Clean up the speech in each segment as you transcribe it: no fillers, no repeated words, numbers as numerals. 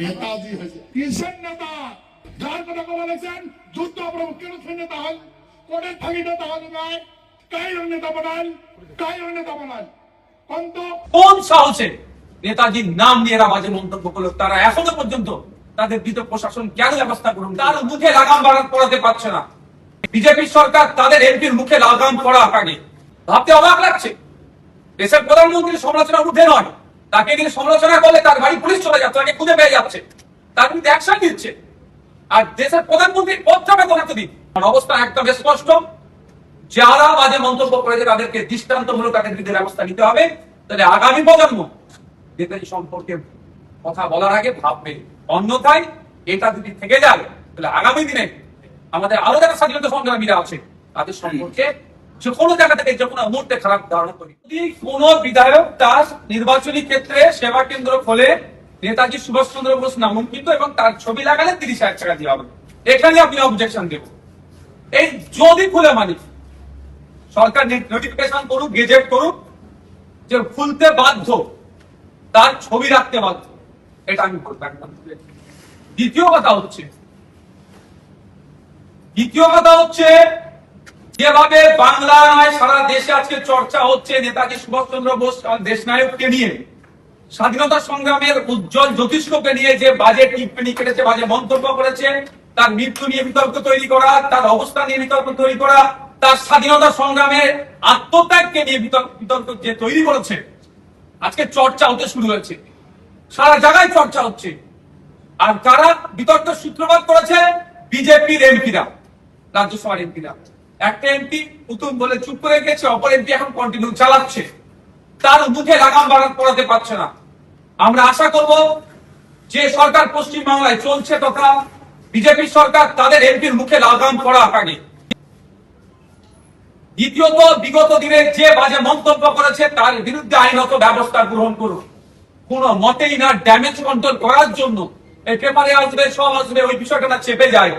নেতাজি হয়েছে কিসের নেতা? যার কথা বলেছেন যুদ্ধ প্রভু কেন নেতা হল, কোটের থাকি নেতা হল নয়, কাই নেতা বানান, কাই নেতা বানান। কোন সাহসে নেতাজির নাম নিয়ে এরা বাজে মন্তব্য করলো? তারা এখনো পর্যন্ত তাদের বিরুদ্ধে প্রশাসন কেন ব্যবস্থা করুন? তার মুখে লাগাম পড়াতে পারছে না। বিজেপি সরকার তাদের এমপির মুখে লাগাম পড়া আগে ভাবতে অবাক লাগছে। দেশের প্রধানমন্ত্রীর সমালোচনা উঠে নয়, তাকে নিয়ে সমালোচনা করলে তার বাড়ি পুলিশ চলে যাচ্ছে, তাকে খুঁজে পেয়ে যাচ্ছে, তার বিরুদ্ধে অ্যাকশন নিচ্ছে। আর দেশের প্রধানমন্ত্রীর পদটাকে বলাতে দিন। অবস্থা একদম স্পষ্ট, যারা বাজে মন্তব্য করেছে তাদেরকে দৃষ্টান্তমূলক তাদের বিরুদ্ধে ব্যবস্থা নিতে হবে। তাহলে আগামী প্রজন্ম নেতাজি সম্পর্কে কথা বলার আগে ভাববে। অন্যথায় এটা যদি থেকে যায় তাহলে আগামী দিনে আমাদের আরো যারা স্বাধীনতা সংগ্রামীরা আছে তাদের সম্পর্কে যে কোনো জায়গা থেকে যে কোনো মুহূর্তে খারাপ ধারণা করি। যদি কোন বিধায়ক তার নির্বাচনী ক্ষেত্রে সেবা কেন্দ্র খোলে নেতাজি সুভাষচন্দ্র বোস নামাঙ্কিত এবং তার ছবি লাগালে 30,000 টাকা দেওয়া হবে, এখানে আপনি অবজেকশন দেব। এই যদি খুলে মানি সরকার নোটিফিকেশন করুক, গেজেট করুক যে খুলতে বাধ্য, তার ছবি রাখতে বাধ্য, এটা আমি বলবো। দ্বিতীয় কথা হচ্ছে যেভাবে বাংলায় সারা দেশে আজকে চর্চা হচ্ছে নেতাজি সুভাষচন্দ্র বোস দেশ নায়ককে নিয়ে, স্বাধীনতা সংগ্রামের উজ্জ্বল জ্যোতিষ্ককে নিয়ে যে বাজে টিপ্পনি কেটেছে, বাজে মন্তব্য করেছে, তার মৃত্যু নিয়ে বিতর্ক তৈরি করা, তার অবস্থা নিয়ে বিতর্ক তৈরি করা, তার স্বাধীনতা সংগ্রামের আত্মত্যাগকে নিয়ে বিতর্ক যে তৈরি করেছে, আজকে চর্চা হতে শুরু হয়েছে, সারা জায়গায় চর্চা হচ্ছে। আর কারা বিতর্ক সূত্রপাত করেছে? বিজেপির এমপিরা, রাজ্যসভার এমপিরা। একটা এমপি পুতুল বলে চুপ করে গেছে, অপর এমপি এখন কন্টিনিউ চালাচ্ছে, তার মুখে লাগাম পড়াতে পারছে না। আমরা আশা করব যে সরকার পশ্চিমবাংলায় চলছে তথা বিজেপি সরকার তাদের এমপির মুখে লাগাম পড়া আগে। দ্বিতীয়ত, বিগত দিনে যে বাজে মন্তব্য করেছে তার বিরুদ্ধে আইনত ব্যবস্থা গ্রহণ করুন। কোন মতেই না ড্যামেজ কন্ট্রোল করার জন্য এই পেপারে আসবে, সব আসবে, ওই বিষয়টা না চেপে যায়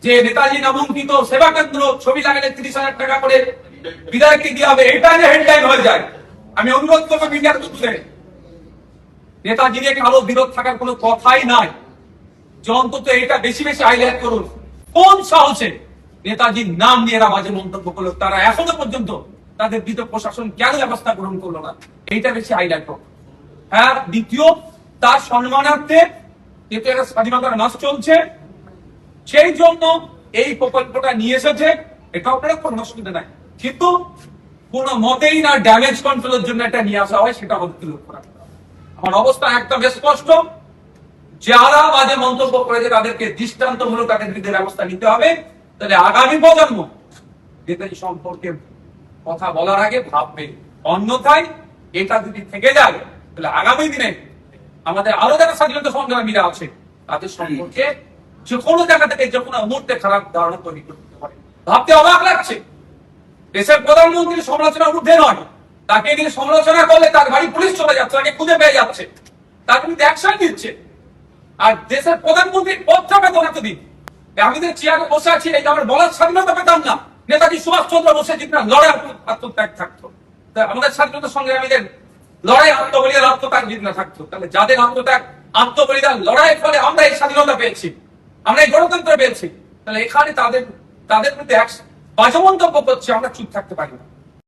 যে নেতাজি নামাঙ্কিত সেবা কেন্দ্র ছবি লাগালে 30,000 টাকা করে বিধায়ককে দিয়ে হবে, এটা যে হেডলাইন হয়ে যায়। আমি অনুরোধ করবো মিডিয়ার ক্ষেত্রে নেতাজি নিয়ে কারো বিরোধ থাকার কোনো কথাই নাই, যে অন্তত এটা বেশি বেশি হাইলাইট করুন। কোন সাহসে নেতাজির নাম নিয়ে এরা বাজে মন্তব্য করলো? তারা এখনো পর্যন্ত তাদের বিরুদ্ধে প্রশাসন কেন ব্যবস্থা গ্রহণ করলো না? এইটা বেশি হাইলাইট করো। হ্যাঁ, দ্বিতীয়, তার সম্মানার্থে যেহেতু একটা স্বাধীনতার মাস চলছে, সেই জন্য এই প্রকল্পটা নিয়ে এসেছে, এটা আপনারা কোনো অসুবিধা নাই, কিন্তু কোন মতেই না ড্যামেজ কন্ট্রোলের জন্য এটা নিয়ে আসা হয়, সেটা আমাদের লক্ষ্য রাখতে হবে। আমার অবস্থা একদম স্পষ্ট, যারা বাজে মন্তব্য করেছে তাদেরকে দৃষ্টান্তমূলক তাদের বিরুদ্ধে ব্যবস্থা নিতে হবে। তাহলে আগামী প্রজন্ম নেতাজি সম্পর্কে কথা বলার আগে ভাববে। অন্যথায় এটা যদি থেকে যায় তাহলে আগামী দিনে আমাদের আরো যারা স্বাধীনতা সংগ্রামীরা আছে তাদের সম্পর্কে যে কোনো জায়গা থেকে যে কোনো মুহূর্তে খারাপ ধারণা তৈরি করতে পারে। ভাবতে অবাক লাগছে, দেশের প্রধানমন্ত্রীর সমালোচনা উঠে নয়, তাকে নিয়ে সমালোচনা করলে তার বাড়ি পুলিশ চলে যাচ্ছে, তাকে খুঁজে পেয়ে যাচ্ছে, তার বিরুদ্ধে অ্যাকশন নিচ্ছে। আর দেশের প্রধানমন্ত্রীর পদটাকে বলাতে দিন। আমি যে চেয়ারে বসে আছি, এই আমরা বলার স্বাধীনতা পেতাম না, নেতাজি সুভাষচন্দ্র বোসের যদি লড়াই আত্মত্যাগ থাকতো, আমাদের স্বাধীনতা সংগ্রামীদের লড়াই আত্মবলিদান আত্মত্যাগ যদি না থাকতো, তাহলে যাদের আত্মত্যাগ আত্মবলিদান লড়াইয়ের ফলে আমরা এই স্বাধীনতা পেয়েছি, আমরা এই গণতন্ত্র পেয়েছি, তাহলে এখানে তাদের বিরুদ্ধে বাজে মন্তব্য করছে, আমরা চুপ থাকতে পারি না।